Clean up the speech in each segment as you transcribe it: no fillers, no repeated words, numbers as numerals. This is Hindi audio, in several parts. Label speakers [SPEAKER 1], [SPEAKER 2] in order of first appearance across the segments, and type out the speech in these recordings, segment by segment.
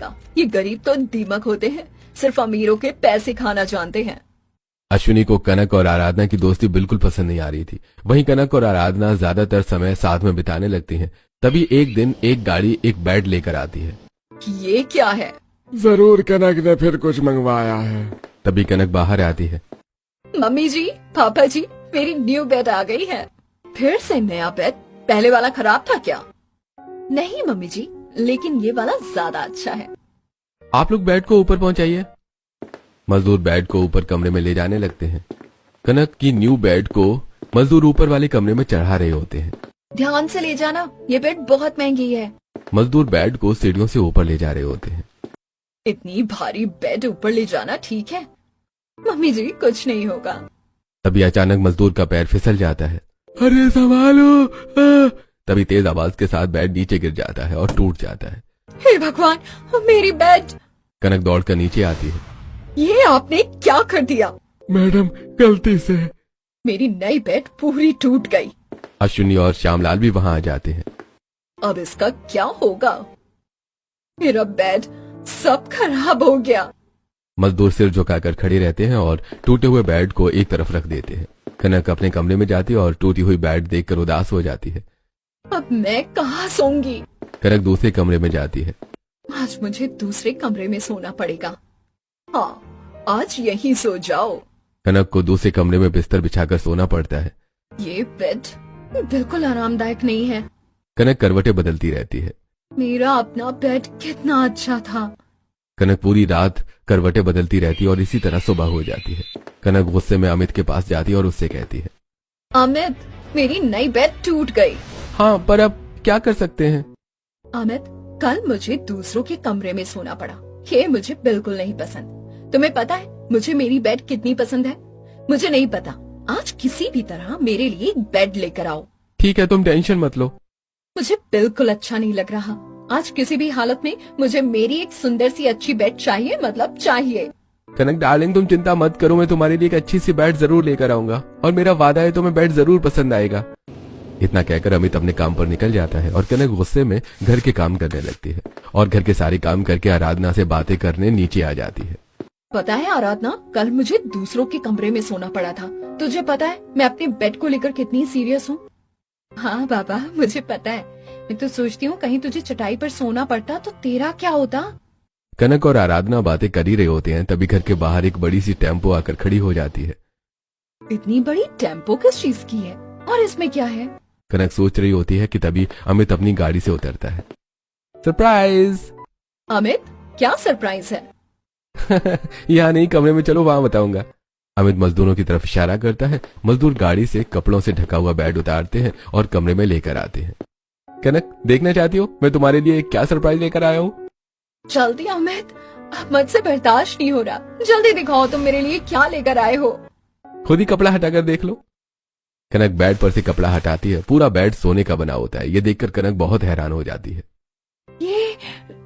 [SPEAKER 1] पता। ये गरीब तो दीमक होते हैं, सिर्फ अमीरों के पैसे खाना जानते हैं।
[SPEAKER 2] अश्विनी को कनक और आराधना की दोस्ती बिल्कुल पसंद नहीं आ रही थी। वहीं कनक और आराधना ज्यादातर समय साथ में बिताने लगती हैं। तभी एक दिन एक गाड़ी एक बेड लेकर आती है।
[SPEAKER 1] ये क्या है?
[SPEAKER 3] जरूर कनक ने फिर कुछ मंगवाया है।
[SPEAKER 2] तभी कनक बाहर आती है।
[SPEAKER 1] मम्मी जी, पापा जी, मेरी न्यू बेड आ गई है। फिर से नया बेड? पहले वाला खराब था क्या? नहीं मम्मी जी, लेकिन ये वाला ज्यादा अच्छा है।
[SPEAKER 2] आप लोग बेड को ऊपर पहुंचाइए। मजदूर बेड को ऊपर कमरे में ले जाने लगते हैं। कनक की न्यू बेड को मजदूर ऊपर वाले कमरे में चढ़ा रहे होते हैं।
[SPEAKER 1] ध्यान से ले जाना, ये बेड बहुत महंगी है।
[SPEAKER 2] मजदूर बेड को सीढ़ियों से ऊपर ले जा रहे होते हैं।
[SPEAKER 1] इतनी भारी बेड ऊपर ले जाना ठीक है? मम्मी जी, कुछ नहीं होगा।
[SPEAKER 2] तभी अचानक मजदूर का पैर फिसल जाता है। अरे संभालो! तभी तेज आवाज के साथ बेड नीचे गिर जाता है और टूट जाता है।
[SPEAKER 1] हे भगवान, मेरी बेड!
[SPEAKER 2] कनक दौड़कर नीचे आती है।
[SPEAKER 1] ये आपने क्या कर दिया?
[SPEAKER 3] मैडम, गलती से।
[SPEAKER 1] मेरी नई बेड पूरी टूट गई।
[SPEAKER 2] अश्विनी और श्यामलाल भी वहां आ जाते हैं।
[SPEAKER 1] अब इसका क्या होगा? मेरा बेड सब खराब हो गया।
[SPEAKER 2] मजदूर सिर झुकाकर खड़े रहते हैं और टूटे हुए बेड को एक तरफ रख देते हैं। कनक अपने कमरे में जाती है और टूटी हुई बेड देखकर उदास हो जाती है।
[SPEAKER 1] अब मैं कहाँ सोऊंगी?
[SPEAKER 2] कनक दूसरे कमरे में जाती है।
[SPEAKER 1] आज मुझे दूसरे कमरे में सोना पड़ेगा। हाँ, आज यहीं सो जाओ।
[SPEAKER 2] कनक को दूसरे कमरे में बिस्तर बिछाकर सोना पड़ता है।
[SPEAKER 1] ये बेड बिल्कुल आरामदायक नहीं है।
[SPEAKER 2] कनक करवटें बदलती रहती है।
[SPEAKER 1] मेरा अपना बेड कितना अच्छा था।
[SPEAKER 2] कनक पूरी रात करवटें बदलती रहती है और इसी तरह सुबह हो जाती है। कनक गुस्से में अमित के पास जाती है और उससे कहती है,
[SPEAKER 1] अमित, मेरी नई बेड टूट गई।
[SPEAKER 2] हाँ, पर अब क्या कर सकते हैं?
[SPEAKER 1] अमित, कल मुझे दूसरों के कमरे में सोना पड़ा। ये मुझे बिल्कुल नहीं पसंद। तुम्हें पता है मुझे मेरी बेड कितनी पसंद है? मुझे नहीं पता। आज किसी भी तरह मेरे लिए एक बेड लेकर आओ।
[SPEAKER 2] ठीक है, तुम टेंशन मत लो।
[SPEAKER 1] मुझे बिल्कुल अच्छा नहीं लग रहा। आज किसी भी हालत में मुझे मेरी एक सुंदर सी अच्छी बेड चाहिए, मतलब चाहिए।
[SPEAKER 2] कनक डार्लिंग, तुम चिंता मत करो, मैं तुम्हारे लिए एक अच्छी सी बेड जरूर लेकर आऊंगा और मेरा वादा है तुम्हें बेड जरूर पसंद आएगा। इतना कहकर अमित अपने काम पर निकल जाता है और कनक गुस्से में घर के काम करने लगती है और घर के सारे काम करके आराधना से बातें करने नीचे आ जाती है।
[SPEAKER 1] पता है आराधना, कल मुझे दूसरों के कमरे में सोना पड़ा था। तुझे पता है मैं अपने बेड को लेकर कितनी सीरियस हूँ? हाँ बाबा, मुझे पता है। मैं तो सोचती हूँ कहीं तुझे चटाई पर सोना पड़ता तो तेरा क्या होता।
[SPEAKER 2] कनक और आराधना बातें कर ही रहे होते हैं, तभी घर के बाहर एक बड़ी सी टेम्पो आकर खड़ी हो जाती है।
[SPEAKER 1] इतनी बड़ी टेम्पो किस चीज की है और इसमें क्या है?
[SPEAKER 2] कनक सोच रही होती है कि तभी अमित अपनी गाड़ी से उतरता है। सरप्राइज!
[SPEAKER 1] अमित, क्या सरप्राइज है?
[SPEAKER 2] यहाँ नहीं, कमरे में चलो, वहां बताऊंगा। अमित मजदूरों की तरफ इशारा करता है। मजदूर गाड़ी से कपड़ों से ढका हुआ बेड उतारते हैं और कमरे में लेकर आते हैं। कनक, देखना चाहती हो मैं तुम्हारे लिए क्या सरप्राइज लेकर आया हूँ?
[SPEAKER 1] जल्दी अमित, अब मुझसे बर्दाश्त नहीं हो रहा। जल्दी दिखाओ तुम मेरे लिए क्या लेकर आए हो।
[SPEAKER 2] खुद ही कपड़ा हटाकर देख लो। कनक बेड पर से कपड़ा हटाती है। पूरा बेड सोने का बना होता है। ये देखकर कनक बहुत हैरान हो जाती है।
[SPEAKER 1] ये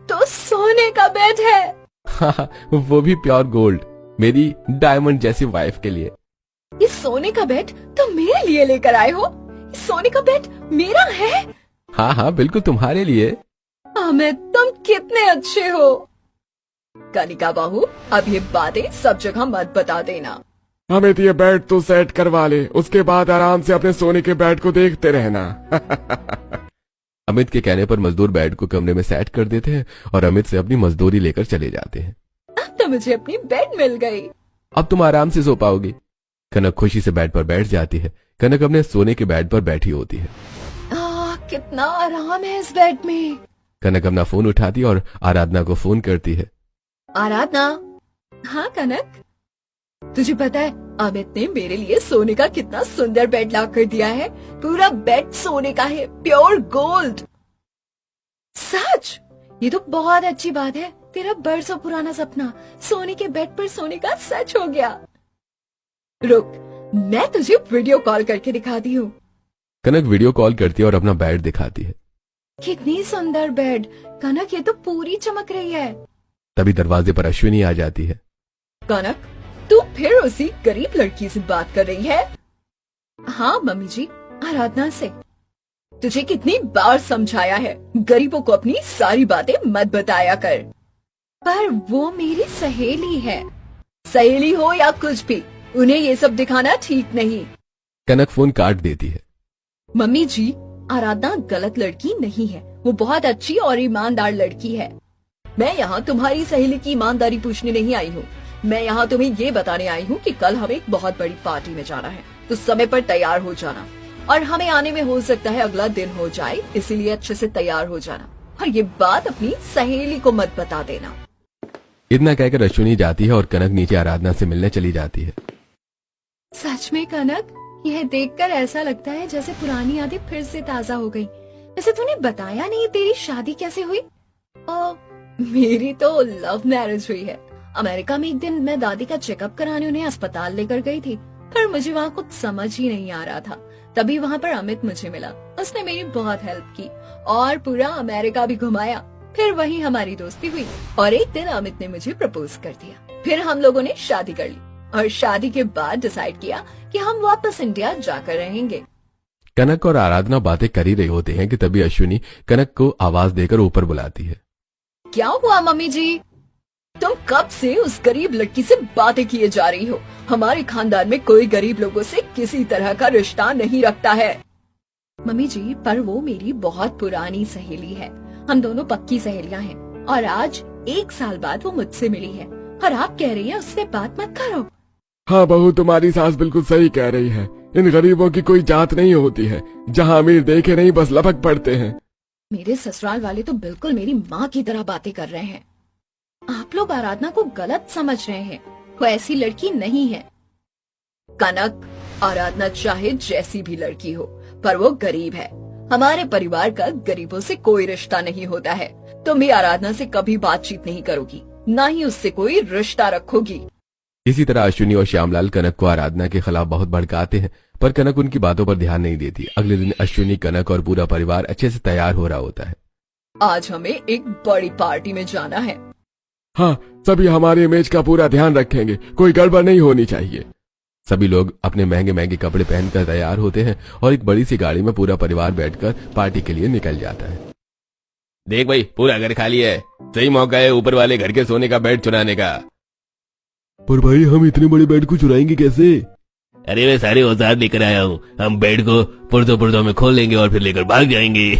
[SPEAKER 1] तो सोने का बेड है।
[SPEAKER 2] हाँ, वो भी प्योर गोल्ड, मेरी डायमंड जैसी वाइफ के लिए।
[SPEAKER 1] ये सोने का बेड तुम मेरे लिए लेकर आए हो? ये सोने का बेड मेरा है?
[SPEAKER 2] हाँ हाँ, बिल्कुल तुम्हारे लिए।
[SPEAKER 1] अमित, तुम कितने अच्छे हो। कनिका बहू, अब ये बातें सब जगह मत बता देना।
[SPEAKER 3] अमित, ये बेड तू सेट करवा ले, उसके बाद आराम से अपने सोने के बेड को देखते रहना।
[SPEAKER 2] अमित के कहने पर मजदूर बेड को कमरे में सेट कर देते हैं और अमित से अपनी मजदूरी लेकर चले जाते हैं।
[SPEAKER 1] अब तो मुझे अपनी बेड मिल गई।
[SPEAKER 2] अब तुम आराम से सो पाओगी। कनक खुशी से बेड पर बैठ जाती है। कनक अपने सोने के बेड पर बैठी होती है।
[SPEAKER 1] कितना आराम है इस बेड में।
[SPEAKER 2] कनक अपना फोन उठाती और आराधना को फोन करती है।
[SPEAKER 1] आराधना। हाँ कनक, तुझे पता है अमित ने मेरे लिए सोने का कितना सुंदर बेड ला कर दिया है। पूरा बेड सोने का है, प्योर गोल्ड। सच? ये तो बहुत अच्छी बात है। तेरा बरसों पुराना सपना सोने के बेड पर सोने का सच हो गया। रुक, मैं तुझे वीडियो कॉल करके दिखाती हूँ।
[SPEAKER 2] कनक वीडियो कॉल करती है और अपना बेड दिखाती है।
[SPEAKER 1] कितनी सुंदर बेड कनक, ये तो पूरी चमक रही है।
[SPEAKER 2] तभी दरवाजे पर अश्विनी आ जाती है।
[SPEAKER 1] कनक, तू फिर उसी गरीब लड़की से बात कर रही है? हाँ मम्मी जी, आराधना से। तुझे कितनी बार समझाया है, गरीबों को अपनी सारी बातें मत बताया कर। पर वो मेरी सहेली है। सहेली हो या कुछ भी, उन्हें ये सब दिखाना ठीक नहीं।
[SPEAKER 2] कनक फोन काट देती है।
[SPEAKER 1] मम्मी जी, आराधना गलत लड़की नहीं है, वो बहुत अच्छी और ईमानदार लड़की है। मैं यहाँ तुम्हारी सहेली की ईमानदारी पूछने नहीं आई हूँ, मैं यहाँ तुम्हें ये बताने आई हूँ कि कल हमें एक बहुत बड़ी पार्टी में जाना है, तो समय पर तैयार हो जाना। और हमें आने में हो सकता है अगला दिन हो जाए, इसीलिए अच्छे से तैयार हो जाना। और ये बात अपनी सहेली को मत बता देना।
[SPEAKER 2] इतना कहकर अश्विनी जाती है और कनक नीचे आराधना से मिलने चली जाती है।
[SPEAKER 1] सच में कनक, यह देखकर ऐसा लगता है जैसे पुरानी यादें फिर से ताजा हो गई। वैसे तूने बताया नहीं तेरी शादी कैसे हुई? मेरी तो लव मैरिज हुई है। अमेरिका में एक दिन मैं दादी का चेकअप कराने उन्हें अस्पताल लेकर गई थी, पर मुझे वहाँ कुछ समझ ही नहीं आ रहा था। तभी वहाँ पर अमित मुझे मिला, उसने मेरी बहुत हेल्प की और पूरा अमेरिका भी घुमाया। फिर वहीं हमारी दोस्ती हुई और एक दिन अमित ने मुझे प्रपोज कर दिया। फिर हम लोगों ने शादी कर ली और शादी के बाद डिसाइड किया कि हम वापस इंडिया जाकर रहेंगे।
[SPEAKER 2] कनक और आराधना बातें कर ही रहे होते हैं कि तभी अश्विनी कनक को आवाज देकर ऊपर बुलाती है।
[SPEAKER 1] क्या हुआ मम्मी जी? तुम कब से उस गरीब लड़की से बातें किए जा रही हो? हमारे खानदान में कोई गरीब लोगों से किसी तरह का रिश्ता नहीं रखता है। मम्मी जी, पर वो मेरी बहुत पुरानी सहेली है, हम दोनों पक्की सहेलियां हैं और आज 1 साल बाद वो मुझसे मिली है और आप कह रही हैं उससे बात मत करो।
[SPEAKER 3] हाँ बहू, तुम्हारी सास बिल्कुल सही कह रही है। इन गरीबों की कोई जात नहीं होती है, जहाँ अमीर देखे नहीं बस लपक पड़ते हैं।
[SPEAKER 1] मेरे ससुराल वाले तो बिल्कुल मेरी माँ की तरह बातें कर रहे हैं। आप लोग आराधना को गलत समझ रहे हैं, वो ऐसी लड़की नहीं है। कनक, आराधना चाहे जैसी भी लड़की हो, पर वो गरीब है। हमारे परिवार का गरीबों से कोई रिश्ता नहीं होता है। तुम भी आराधना से कभी बातचीत नहीं करोगी, ना ही उससे कोई रिश्ता रखोगी।
[SPEAKER 2] इसी तरह अश्विनी और श्यामलाल कनक को आराधना के खिलाफ बहुत भड़काते हैं, पर कनक उनकी बातों पर ध्यान नहीं देती। अगले दिन अश्विनी, कनक और पूरा परिवार अच्छे से तैयार हो रहा होता है।
[SPEAKER 1] आज हमें एक बड़ी पार्टी में जाना है।
[SPEAKER 3] हाँ, सभी हमारी इमेज का पूरा ध्यान रखेंगे, कोई गड़बड़ नहीं होनी चाहिए।
[SPEAKER 2] सभी लोग अपने महंगे महंगे कपड़े पहनकर तैयार होते हैं और एक बड़ी सी गाड़ी में पूरा परिवार बैठकर पार्टी के लिए निकल जाता है। देख भाई, पूरा घर खाली है, सही मौका है ऊपर वाले घर के सोने का बेड चुराने का। पर भाई, हम इतने बड़े बेड को चुराएंगे कैसे?
[SPEAKER 4] अरे मैं सारे औजार लेकर आया हूँ, हम बेड को पुर्दों में खोल लेंगे और फिर लेकर भाग जाएंगे।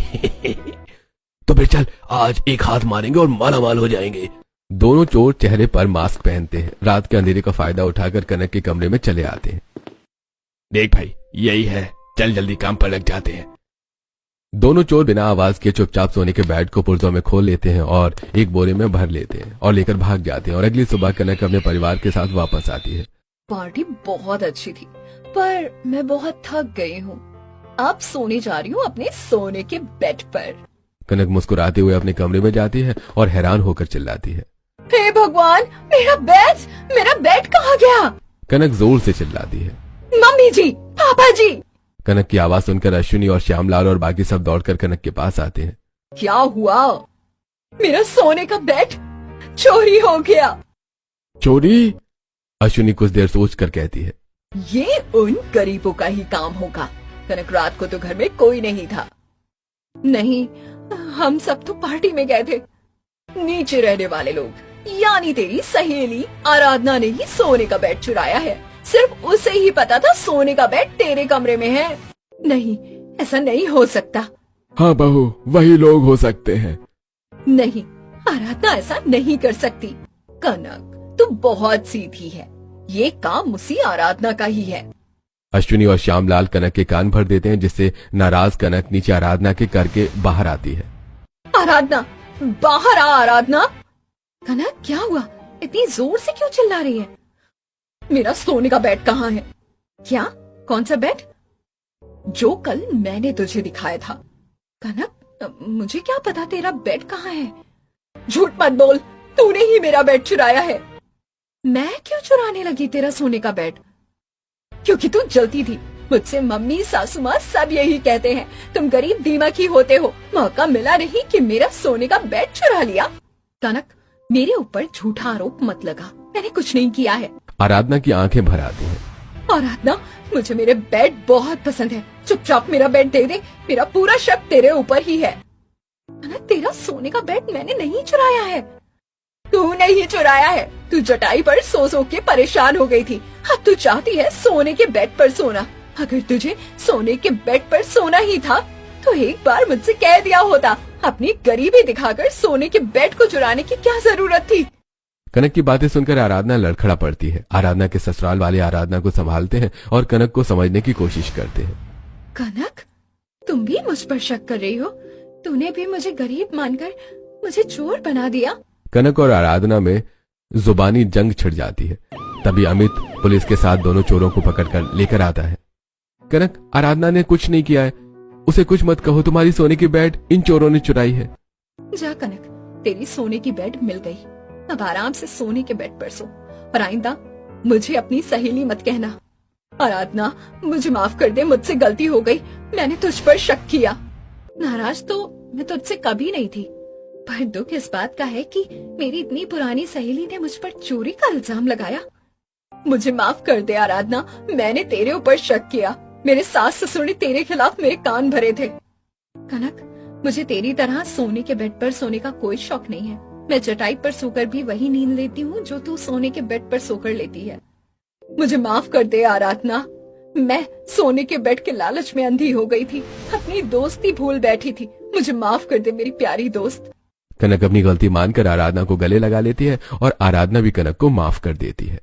[SPEAKER 2] तो फिर चल, आज एक हाथ मारेंगे और मालामाल हो जाएंगे। दोनों चोर चेहरे पर मास्क पहनते हैं। रात के अंधेरे का फायदा उठाकर कनक के कमरे में चले आते हैं।
[SPEAKER 4] देख भाई, यही है, चल जल्दी काम पर लग जाते हैं।
[SPEAKER 2] दोनों चोर बिना आवाज के चुपचाप सोने के बेड को पुर्जों में खोल लेते हैं और एक बोरे में भर लेते हैं और लेकर भाग जाते हैं। और अगली सुबह कनक अपने परिवार के साथ वापस आती है।
[SPEAKER 1] पार्टी बहुत अच्छी थी, पर मैं बहुत थक गई हूँ। अब सोने जा रही हूँ अपने सोने के बेड पर।
[SPEAKER 2] कनक मुस्कुराते हुए अपने कमरे में जाती है और हैरान होकर चिल्लाती है,
[SPEAKER 1] हे भगवान, मेरा बेड कहाँ गया?
[SPEAKER 2] कनक जोर से चिल्लाती है,
[SPEAKER 1] मम्मी जी, पापा जी।
[SPEAKER 2] कनक की आवाज सुनकर अश्विनी और श्यामलाल और बाकी सब दौड़कर कनक के पास आते हैं।
[SPEAKER 1] क्या हुआ? मेरा सोने का बेड चोरी हो गया।
[SPEAKER 3] चोरी?
[SPEAKER 2] अश्विनी कुछ देर सोचकर कहती है,
[SPEAKER 1] ये उन गरीबों का ही काम होगा। कनक, रात को तो घर में कोई नहीं था। नहीं, हम सब तो पार्टी में गए थे। नीचे रहने वाले लोग, यानी तेरी सहेली आराधना ने ही सोने का बेड चुराया है। सिर्फ उसे ही पता था सोने का बेड तेरे कमरे में है। नहीं, ऐसा नहीं हो सकता।
[SPEAKER 3] हाँ बहू, वही लोग हो सकते हैं।
[SPEAKER 1] नहीं, आराधना ऐसा नहीं कर सकती। कनक, तू बहुत सीधी है, ये काम उसी आराधना का ही है।
[SPEAKER 2] अश्विनी और श्यामलाल कनक के कान भर देते हैं, जिससे नाराज कनक नीचे आराधना के करके बाहर आती है।
[SPEAKER 1] आराधना, बाहर आ आराधना। कनक, क्या हुआ? इतनी जोर से क्यों चिल्ला रही है? मेरा सोने का बेड कहाँ है? क्या? कौन सा बेड? जो कल मैंने तुझे दिखाया था। कनक, मुझे क्या पता तेरा बेड कहाँ है? झूठ मत बोल, तूने ही मेरा बेड चुराया है। मैं क्यों चुराने लगी तेरा सोने का बेड? क्योंकि तू जलती थी। मुझसे मम्मी, सासू माँ सब यही कहते हैं, तुम गरीब दीमक ही होते हो। मौका मिला नहीं कि मेरा सोने का बेड चुरा लिया। कनक, मेरे ऊपर झूठा आरोप मत लगा, मैंने कुछ नहीं किया है।
[SPEAKER 2] आराधना की आंखें भर आती हैं।
[SPEAKER 1] आराधना, मुझे मेरे बेड बहुत पसंद है, चुपचाप मेरा बेड दे दे। मेरा पूरा शक तेरे ऊपर ही है। कनक, तेरा सोने का बेड मैंने नहीं चुराया है। तूने ही चुराया है। तू चटाई पर सो के परेशान हो गई थी, अब तू चाहती है सोने के बेड पर सोना। अगर तुझे सोने के बेड पर सोना ही था तो एक बार मुझसे कह दिया होता। अपनी गरीबी दिखाकर सोने के बेड को चुराने की क्या जरूरत थी।
[SPEAKER 2] कनक की बातें सुनकर आराधना लड़खड़ा पड़ती है। आराधना के ससुराल वाले आराधना को संभालते हैं और कनक को समझने की कोशिश करते हैं।
[SPEAKER 1] कनक, तुम भी मुझ पर शक कर रही हो? तूने भी मुझे गरीब मानकर मुझे चोर बना दिया।
[SPEAKER 2] कनक और आराधना में जुबानी जंग छिड़ जाती है। तभी अमित पुलिस के साथ दोनों चोरों को पकड़कर लेकर आता है। कनक, आराधना ने कुछ नहीं किया है, उसे कुछ मत कहो। तुम्हारी सोने की बेड इन चोरों ने चुराई है।
[SPEAKER 1] जा कनक, तेरी सोने की बेड मिल गई। अब आराम से सोने के बेड पर सो और आइंदा मुझे अपनी सहेली मत कहना। आराधना, मुझे माफ कर दे, मुझसे गलती हो गई। मैंने तुझ पर शक किया। नाराज तो मैं तुझसे कभी नहीं थी, पर दुख इस बात का है कि मेरी इतनी पुरानी सहेली ने मुझ पर चोरी का इल्जाम लगाया। मुझे माफ कर दे आराधना, मैंने तेरे ऊपर शक किया। मेरे सास ससुर ने तेरे खिलाफ मेरे कान भरे थे। कनक, मुझे तेरी तरह सोने के बेड पर सोने का कोई शौक नहीं है। मैं चटाई पर सोकर भी वही नींद लेती हूँ जो तू सोने के बेड पर सोकर लेती है। मुझे माफ कर दे आराधना, मैं सोने के बेड के लालच में अंधी हो गई थी, अपनी दोस्ती भूल बैठी थी। मुझे माफ कर दे मेरी प्यारी दोस्त।
[SPEAKER 2] कनक अपनी गलती मानकर आराधना को गले लगा लेती है और आराधना भी कनक को माफ कर देती है।